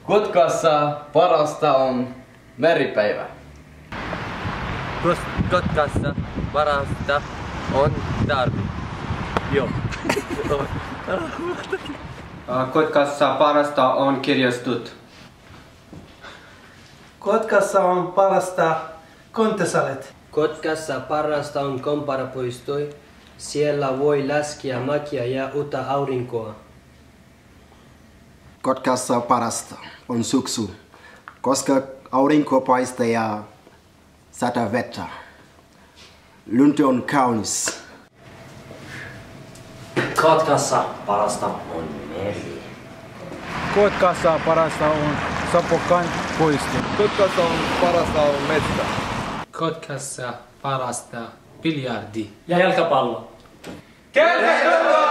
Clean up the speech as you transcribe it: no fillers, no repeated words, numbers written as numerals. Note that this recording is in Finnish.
Kotkassa parasta on meripäivä. Kotkassa parasta on tarvi. Joo. Kotkassa parasta on kirjastot. Kotkassa on parasta kontesalet. Kotkassa parasta on komparapuistoi. Siellä voi laskea makia ja uta aurinkoa. Kotkassa parasta on syksy, koska aurinko paistaa ja sataa vettä. Lunti on kaunis. Kotkassa parasta on meri. Kotkassa parasta on Sapokan puisto. Kotkassa on parasta on metsä. Kotkassa parasta biljardi. Ja jalkapallo. Tervetuloa!